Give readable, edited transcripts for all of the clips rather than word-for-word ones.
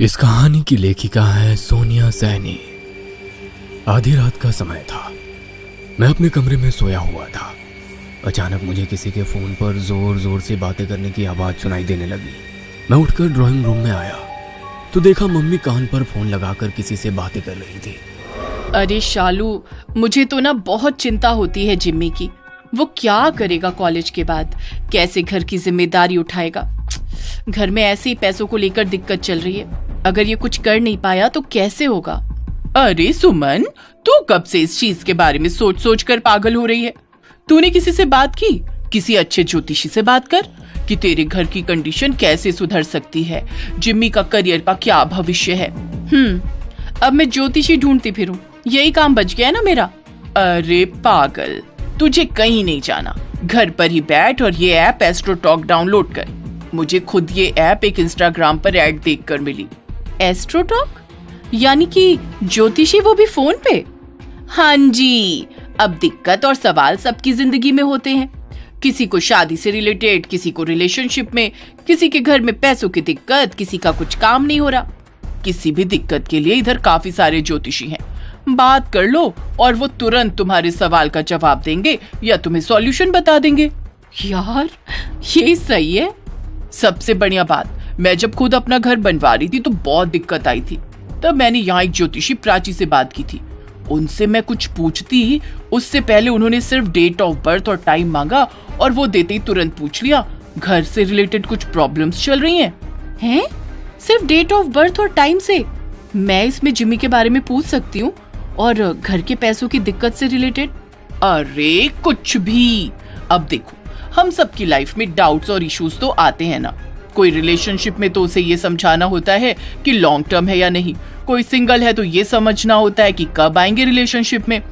इस कहानी की लेखिका है सोनिया सैनी। आधी रात का समय था। मैं अपने कमरे में सोया हुआ था। अचानक मुझे किसी के फोन पर जोर जोर से बातें करने की आवाज सुनाई देने लगी। मैं उठकर ड्राइंग रूम में आया तो देखा मम्मी कान पर फोन लगाकर किसी से बातें कर रही थी। अरे शालू, मुझे तो ना बहुत चिंता होती है जिम्मी की। वो क्या करेगा कॉलेज के बाद, कैसे घर की जिम्मेदारी उठाएगा। घर में ऐसे ही पैसों को लेकर दिक्कत चल रही है। अगर ये कुछ कर नहीं पाया तो कैसे होगा। अरे सुमन, तू कब से इस चीज के बारे में सोच सोच कर पागल हो रही है। तूने किसी से बात की? किसी अच्छे ज्योतिषी से बात कर कि तेरे घर की कंडीशन कैसे सुधर सकती है, जिम्मी का करियर का क्या भविष्य है। अब मैं ज्योतिषी ढूंढती फिरूं, यही काम बच गया ना मेरा। अरे पागल, तुझे कहीं नहीं जाना। घर पर ही बैठ और ये ऐप एस्ट्रोटॉक डाउनलोड कर। मुझे खुद ये ऐप एक इंस्टाग्राम पर ऐड देखकर मिली। एस्ट्रोटॉक यानी कि ज्योतिषी, वो भी फोन पे? हाँ जी। अब दिक्कत और सवाल सबकी जिंदगी में होते हैं। किसी को शादी से रिलेटेड, किसी को रिलेशनशिप में, किसी के घर में पैसों की दिक्कत, किसी का कुछ काम नहीं हो रहा। किसी भी दिक्कत के लिए इधर काफी सारे ज्योतिषी हैं। बात कर लो और वो तुरंत तुम्हारे सवाल का जवाब देंगे या तुम्हें सॉल्यूशन बता देंगे। यार ये सही है। सबसे बढ़िया बात, मैं जब खुद अपना घर बनवा रही थी तो बहुत दिक्कत आई थी। तब मैंने यहाँ एक ज्योतिषी प्राची से बात की थी। उनसे मैं कुछ पूछती, उससे पहले उन्होंने सिर्फ डेट ऑफ बर्थ और टाइम मांगा और वो देते ही तुरंत पूछ लिया घर से रिलेटेड कुछ प्रॉब्लम्स चल रही हैं? सिर्फ डेट ऑफ बर्थ और टाइम से? मैं इसमें जिम्मी के बारे में पूछ सकती हूँ और घर के पैसों की दिक्कत से रिलेटेड? अरे कुछ भी। अब देखो, हम सबकी लाइफ में डाउट्स और इश्यूज तो आते हैं ना। कोई रिलेशनशिप में तो उसे ये समझाना होता है कि लॉन्ग टर्म है या नहीं। कोई सिंगल है तो ये समझना होता है कि कब आएंगे रिलेशनशिप में,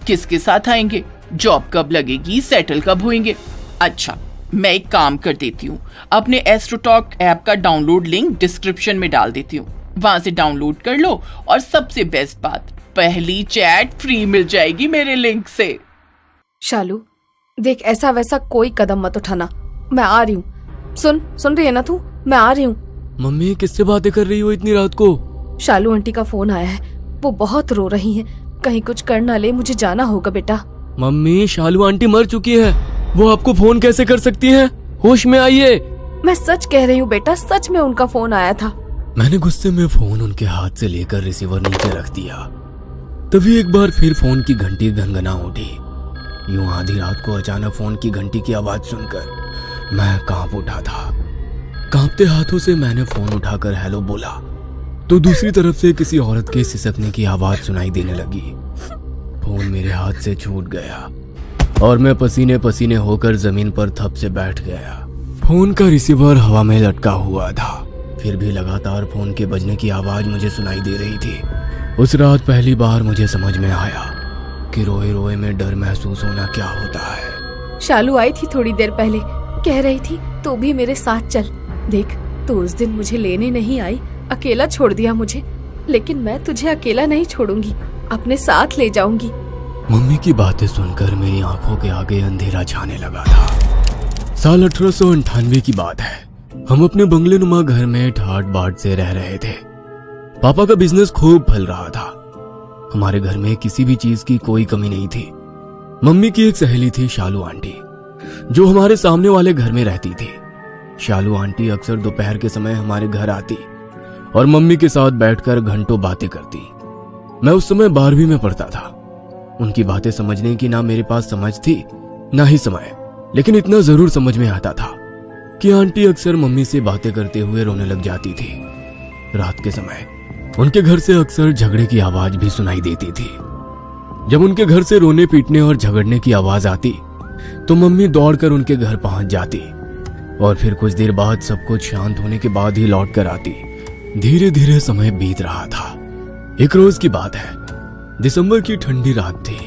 किसके साथ आएंगे, जॉब कब लगेगी, सेटल कब होंगे। अच्छा, मैं एक काम कर देती हूँ, अपने एस्ट्रोटॉक ऐप का डाउनलोड लिंक डिस्क्रिप्शन में डाल देती हूँ। वहां से डाउनलोड कर लो और सबसे बेस्ट बात, पहली चैट फ्री मिल जाएगी मेरे लिंक से। शालू देख, ऐसा वैसा कोई कदम मत उठाना। मैं आ रही हूँ। सुन रही है ना तू? मैं आ रही हूँ। मम्मी किससे बातें कर रही हो इतनी रात को? शालू आंटी का फोन आया है, वो बहुत रो रही हैं। कहीं कुछ कर ना ले, मुझे जाना होगा बेटा। मम्मी, शालू आंटी मर चुकी है, वो आपको फोन कैसे कर सकती हैं? होश में आइए। मैं सच कह रही हूँ बेटा, सच में उनका फोन आया था। मैंने गुस्से में फोन उनके हाथ से लेकर रिसीवर नीचे रख दिया। तभी एक बार फिर फोन की घंटी घनघना उठी। यूं आधी रात को अचानक फोन की घंटी की आवाज सुनकर मैं कांप उठा था। कांपते हाथों से मैंने फोन उठाकर हेलो बोला तो दूसरी तरफ से किसी औरत के सिसकने की आवाज सुनाई देने लगी। फोन मेरे हाथ से छूट गया और मैं पसीने पसीने होकर जमीन पर थप से बैठ गया। फोन का रिसीवर हवा में लटका हुआ था, फिर भी लगातार फोन के बजने की आवाज मुझे सुनाई दे रही थी। उस रात पहली बार मुझे समझ में आया कि रोए रोए में डर महसूस होना क्या होता है। शालू आई थी थोड़ी देर पहले, कह रही थी तू भी मेरे साथ चल। देख, तू उस दिन मुझे लेने नहीं आई, अकेला छोड़ दिया मुझे, लेकिन मैं तुझे अकेला नहीं छोड़ूंगी, अपने साथ ले जाऊंगी। मम्मी की बातें सुनकर मेरी आंखों के आगे अंधेरा छाने लगा था। साल 1898 की बात है। हम अपने बंगले नुमा घर में ठाट बाट से रह रहे थे। पापा का बिजनेस खूब फल रहा था। हमारे घर में किसी भी चीज की कोई कमी नहीं थी। मम्मी की एक सहेली थी शालू आंटी, जो हमारे सामने वाले घर में रहती थी। शालू आंटी अक्सर दोपहर के समय हमारे घर आती और मम्मी के साथ बैठकर घंटों बातें करती। मैं उस समय 12वीं में पढ़ता था। उनकी बातें समझने की ना मेरे पास समझ थी ना ही समय, लेकिन इतना जरूर समझ में आता था कि आंटी अक्सर मम्मी से बातें करते हुए रोने लग जाती थी। रात के समय उनके घर से अक्सर झगड़े की आवाज भी सुनाई देती थी। जब उनके घर से रोने पीटने और झगड़ने की आवाज आती तो मम्मी दौड़कर उनके घर पहुंच जाती और फिर कुछ देर बाद सब कुछ शांत होने के बाद ही लौट कर आती। धीरे धीरे समय बीत रहा था। एक रोज की बात है, दिसंबर की ठंडी रात थी।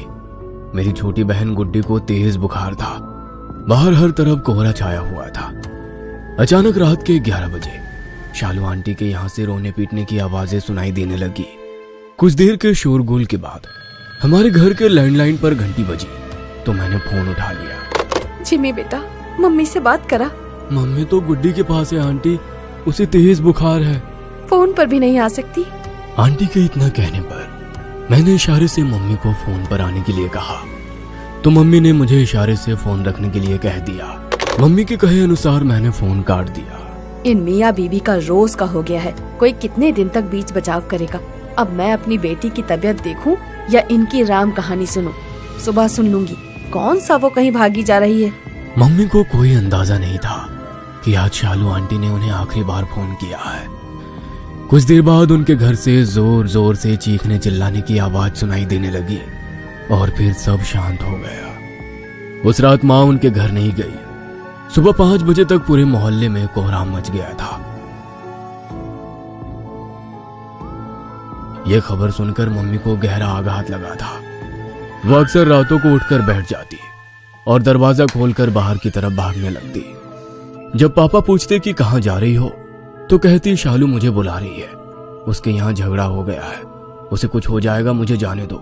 मेरी छोटी बहन गुड्डी को तेज बुखार था। बाहर हर तरफ कोहरा छाया हुआ था। अचानक रात के 11 बजे शालू आंटी के यहाँ से रोने पीटने की आवाजें सुनाई देने लगी। कुछ देर के शोरगुल के बाद हमारे घर के लैंडलाइन पर घंटी बजी तो मैंने फोन उठा लिया। जिमी बेटा, मम्मी से बात करा। मम्मी तो गुड्डी के पास है आंटी, उसे तेज बुखार है। फोन पर भी नहीं आ सकती? आंटी के इतना कहने पर मैंने इशारे से मम्मी को फोन पर आने के लिए कहा, तो मम्मी ने मुझे इशारे से फोन रखने के लिए कह दिया। मम्मी के कहे अनुसार मैंने फोन काट दिया। इन मियाँ बीबी का रोज का हो गया है, कोई कितने दिन तक बीच बचाव करेगा। अब मैं अपनी बेटी की तबीयत देखूं या इनकी राम कहानी सुनूं? सुबह सुन लूंगी। कौन सा वो कहीं भागी जा रही है। मम्मी को कोई अंदाजा नहीं था कि आज शालू आंटी ने उन्हें आखिरी बार फोन किया है। कुछ देर बाद उनके घर से जोर जोर से चीखने चिल्लाने की आवाज सुनाई देने लगी और फिर सब शांत हो गया। उस रात माँ उनके घर नहीं गई। सुबह 5 बजे तक पूरे मोहल्ले में कोहराम मच गया था। यह खबर सुनकर मम्मी को गहरा आघात लगा था। वो अक्सर रातों को उठकर बैठ जाती और दरवाजा खोलकर बाहर की तरफ भागने लगती। जब पापा पूछते कि कहां जा रही हो, तो कहती शालू मुझे बुला रही है, उसके यहाँ झगड़ा हो गया है, उसे कुछ हो जाएगा, मुझे जाने दो।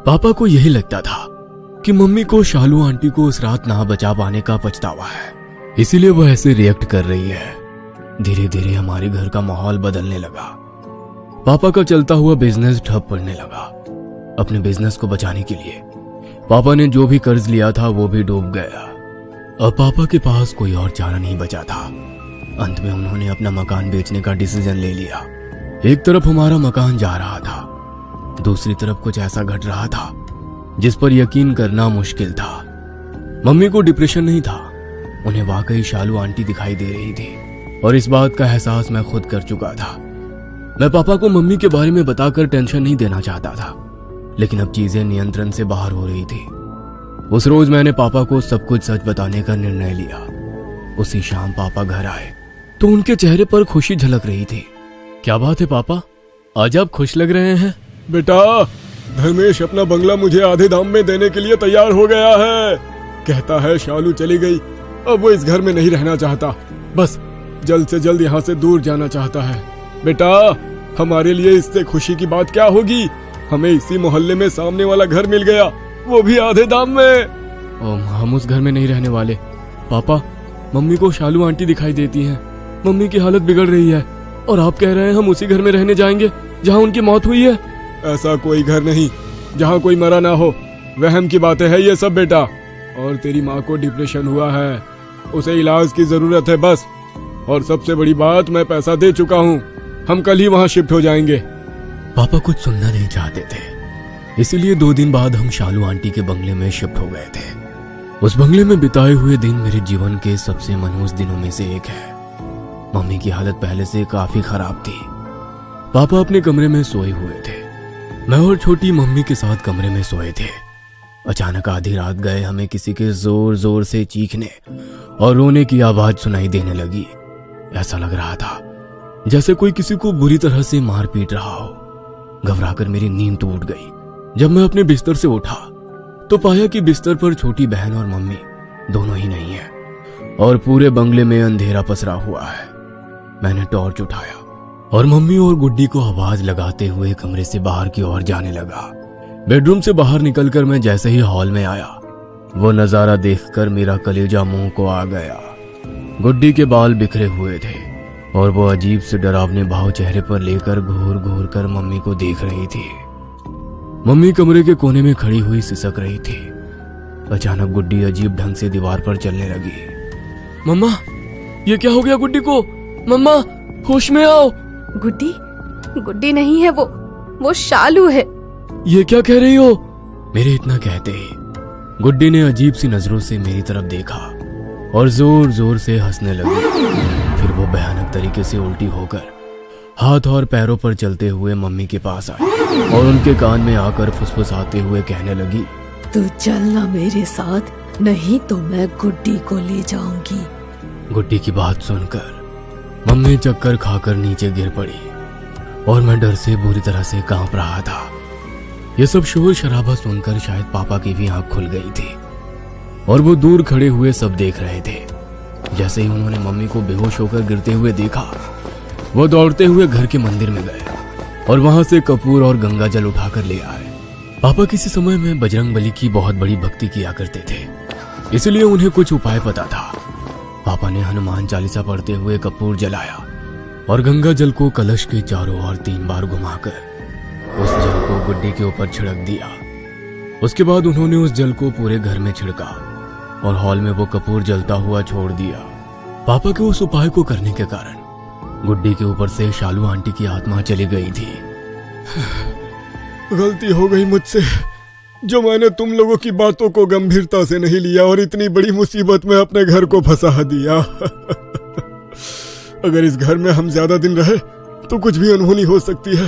पापा को यही लगता था कि मम्मी को शालू आंटी को उस रात ना बचा पाने का पछतावा है, इसीलिए वह ऐसे रिएक्ट कर रही है। धीरे धीरे हमारे घर का माहौल बदलने लगा। पापा का चलता हुआ बिजनेस ठप पड़ने लगा। अपने बिजनेस को बचाने के लिए पापा ने जो भी कर्ज लिया था वो भी डूब गया। अब पापा के पास कोई और चारा नहीं बचा था। अंत में उन्होंने अपना मकान बेचने का डिसीजन ले लिया। एक तरफ हमारा मकान जा रहा था, दूसरी तरफ कुछ ऐसा घट रहा था जिस पर यकीन करना मुश्किल था। मम्मी को डिप्रेशन नहीं था, उन्हें वाकई शालू आंटी दिखाई दे रही थी और इस बात का एहसास मैं खुद कर चुका था। मैं पापा को मम्मी के बारे में बताकर टेंशन नहीं देना चाहता था, लेकिन अब चीजें नियंत्रण से बाहर हो रही थी। उस रोज मैंने पापा को सब कुछ सच बताने का निर्णय लिया। उसी शाम पापा घर आए तो उनके चेहरे पर खुशी झलक रही थी। क्या बात है पापा, आज आप खुश लग रहे हैं? बेटा, धर्मेश अपना बंगला मुझे आधे दाम में देने के लिए तैयार हो गया है। कहता है शालू चली गई, अब वो इस घर में नहीं रहना चाहता, बस जल्द से जल्द यहाँ से दूर जाना चाहता है। बेटा, हमारे लिए इससे खुशी की बात क्या होगी, हमें इसी मोहल्ले में सामने वाला घर मिल गया, वो भी आधे दाम में। हम उस घर में नहीं रहने वाले। पापा, मम्मी को शालू आंटी दिखाई देती हैं, मम्मी की हालत बिगड़ रही है और आप कह रहे हैं हम उसी घर में रहने जाएंगे जहाँ उनकी मौत हुई है? ऐसा कोई घर नहीं जहाँ कोई मरा ना हो, वहम की बातें है ये सब बेटा। और तेरी माँ को डिप्रेशन हुआ है, उसे इलाज की जरूरत है बस। और सबसे बड़ी बात, मैं पैसा दे चुका हूँ, हम कल ही वहाँ शिफ्ट हो जाएंगे। पापा कुछ सुनना नहीं चाहते थे, इसीलिए 2 दिन बाद हम शालू आंटी के बंगले में शिफ्ट हो गए थे। उस बंगले में बिताए हुए दिन मेरे जीवन के सबसे मनहूस दिनों में से एक है। मम्मी की हालत पहले से काफी खराब थी। पापा अपने कमरे में सोए हुए थे, मैं और छोटी मम्मी के साथ कमरे में सोए थे। अचानक आधी रात गए हमें किसी के जोर जोर से चीखने और रोने की आवाज सुनाई देने लगी। ऐसा लग रहा था जैसे कोई किसी को बुरी तरह से मार पीट रहा हो। घबराकर मेरी नींद टूट गई। जब मैं अपने बिस्तर से उठा तो पाया कि बिस्तर पर छोटी बहन और मम्मी दोनों ही नहीं है और पूरे बंगले में अंधेरा पसरा हुआ है। मैंने टॉर्च उठाया और मम्मी और गुड्डी को आवाज लगाते हुए कमरे से बाहर की ओर जाने लगा। बेडरूम से बाहर निकलकर मैं जैसे ही हॉल में आया, वो नजारा देखकर मेरा कलेजा मुंह को आ गया। गुड्डी के बाल बिखरे हुए थे और वो अजीब से डरावने भाव चेहरे पर लेकर घूर घूर कर मम्मी को देख रही थी। मम्मी कमरे के कोने में खड़ी हुई सिसक रही थी। अचानक गुड्डी अजीब ढंग से दीवार पर चलने लगी। मम्मा, ये क्या हो गया गुड्डी को? मम्मा, होश में आओ। गुड्डी नहीं है वो शालू है। ये क्या कह रही हो? मेरे इतना कहते ही गुड्डी ने अजीब सी नजरों से मेरी तरफ देखा और जोर जोर से हंसने लगी। फिर वो भयानक तरीके से उल्टी होकर हाथ और पैरों पर चलते हुए मम्मी के पास आई और उनके कान में आकर फुसफुसाते हुए कहने लगी, तू चलना मेरे साथ, नहीं तो मैं गुड्डी को ले जाऊंगी। गुड्डी की बात सुनकर मम्मी चक्कर खाकर नीचे गिर पड़ी और मैं डर से बुरी तरह से कांप रहा था। ये सब शोर शराबा सुनकर शायद पापा की भी आंख खुल गई थी और वो दूर खड़े हुए सब देख रहे थे। जैसे ही उन्होंने मम्मी को बेहोश होकर गिरते हुए देखा, वो दौड़ते हुए घर के मंदिर में गए और वहां से कपूर और गंगा जल उठाकर ले आए। पापा किसी समय में बजरंगबली की बहुत बड़ी भक्ति किया करते थे, इसलिए उन्हें कुछ उपाय पता था। पापा ने हनुमान चालीसा पढ़ते हुए कपूर जलाया और गंगा जल को कलश के चारों ओर 3 बार घुमाकर उस जल को गुड्डी के ऊपर छिड़क दिया। उसके बाद उन्होंने उस जल को पूरे घर में छिड़का और हॉल में वो कपूर जलता हुआ छोड़ दिया। पापा के उस उपाय को करने के कारण गुड्डी के ऊपर से शालू आंटी की आत्मा चली गई थी। गलती हो गई मुझसे, जो मैंने तुम लोगों की बातों को गंभीरता से नहीं लिया और इतनी बड़ी मुसीबत में अपने घर को फंसा दिया। अगर इस घर में हम ज्यादा दिन रहे तो कुछ भी अनहोनी हो सकती है।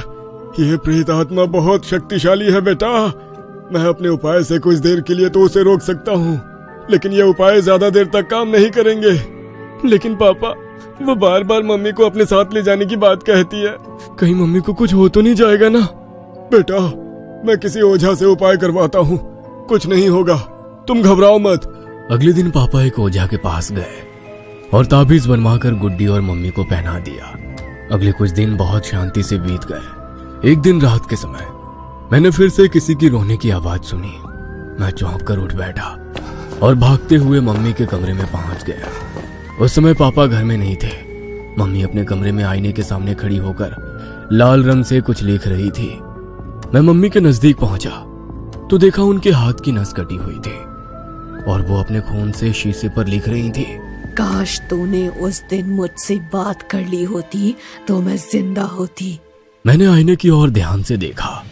यह प्रेत आत्मा बहुत शक्तिशाली है बेटा। मैं अपने उपाय से कुछ देर के लिए तो उसे रोक सकता हूँ, लेकिन ये उपाय ज्यादा देर तक काम नहीं करेंगे। लेकिन पापा, वो बार बार मम्मी को अपने साथ ले जाने की बात कहती है। कहीं मम्मी को कुछ हो तो नहीं जाएगा ना? बेटा, मैं किसी ओझा से उपाय करवाता हूँ, कुछ नहीं होगा, तुम घबराओ मत। अगले दिन पापा एक ओझा के पास गए और ताबीज बनवाकर गुड्डी और मम्मी को पहना दिया। अगले कुछ दिन बहुत शांति से बीत गए। एक दिन रात के समय मैंने फिर से किसी की रोने की आवाज सुनी। मैं चौंक कर उठ बैठा और भागते हुए मम्मी के कमरे में पहुंच गया। उस समय पापा घर में नहीं थे। मम्मी अपने कमरे में आईने के सामने खड़ी होकर लाल रंग से कुछ लिख रही थी। मैं मम्मी के नजदीक पहुंचा तो देखा उनके हाथ की नस कटी हुई थी और वो अपने खून से शीशे पर लिख रही थी। काश तूने उस दिन मुझसे बात कर ली होती तो मैं जिंदा होती। मैंने आईने की ओर ध्यान से देखा।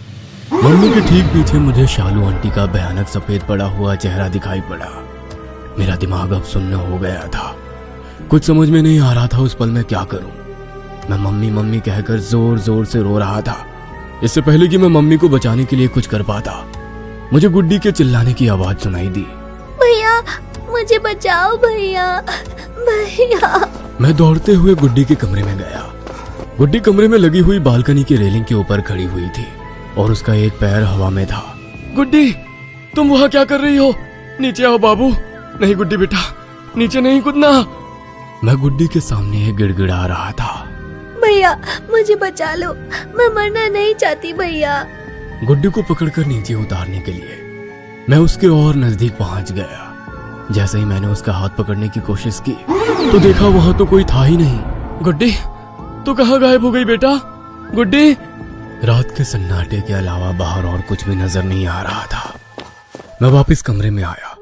मम्मी के ठीक पीछे मुझे शालू आंटी का भयानक सफेद पड़ा हुआ चेहरा दिखाई पड़ा। मेरा दिमाग अब सुन्न हो गया था। कुछ समझ में नहीं आ रहा था उस पल में क्या करूं। मैं मम्मी मम्मी कहकर जोर जोर से रो रहा था। इससे पहले कि मैं मम्मी को बचाने के लिए कुछ कर पाता, मुझे गुड्डी के चिल्लाने की आवाज सुनाई दी। भैया, मुझे बचाओ भैया, भैया। मैं दौड़ते हुए गुड्डी के कमरे में गया। गुड्डी कमरे में लगी हुई बालकनी की रेलिंग के ऊपर खड़ी हुई थी और उसका एक पैर हवा में था। गुड्डी, तुम वहाँ क्या कर रही हो? नीचे आओ बाबू। नहीं गुड्डी बेटा, नीचे नहीं कूदना। मैं गुड्डी के सामने गिड़गिड़ा रहा था। भैया, मुझे बचा लो, मैं मरना नहीं चाहती भैया। गुड्डी को पकड़कर नीचे उतारने के लिए मैं उसके और नजदीक पहुंच गया। जैसे ही मैंने उसका हाथ पकड़ने की कोशिश की तो देखा वहां तो कोई था ही नहीं। गुड्डी, तू कहाँ गायब हो गई बेटा? गुड्डी। रात के सन्नाटे के अलावा बाहर और कुछ भी नजर नहीं आ रहा था। मैं वापस कमरे में आया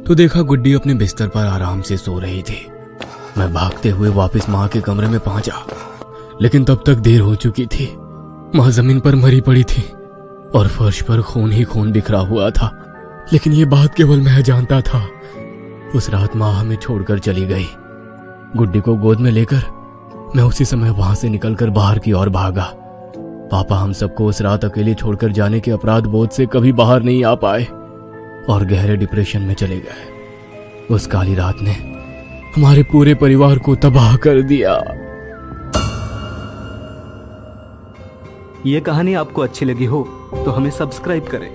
तो देखा गुड्डी अपने बिस्तर पर आराम से सो रही थी। मैं भागते हुए वापस माँ के कमरे में पहुंचा, लेकिन तब तक देर हो चुकी थी। माँ जमीन पर मरी पड़ी थी और फर्श पर खून ही खून बिखरा हुआ था। लेकिन ये बात केवल मैं जानता था। उस रात माँ हमें छोड़कर चली गई। गुड्डी को गोद में लेकर मैं उसी समय वहां से निकलकर बाहर की ओर भागा। पापा हम सबको उस रात अकेले छोड़कर जाने के अपराध बोध से कभी बाहर नहीं आ पाए और गहरे डिप्रेशन में चले गए। उस काली रात ने हमारे पूरे परिवार को तबाह कर दिया। ये कहानी आपको अच्छी लगी हो तो हमें सब्सक्राइब करें,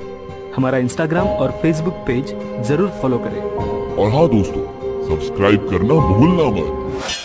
हमारा इंस्टाग्राम और फेसबुक पेज जरूर फॉलो करें। और हाँ दोस्तों, सब्सक्राइब करना भूलना मत।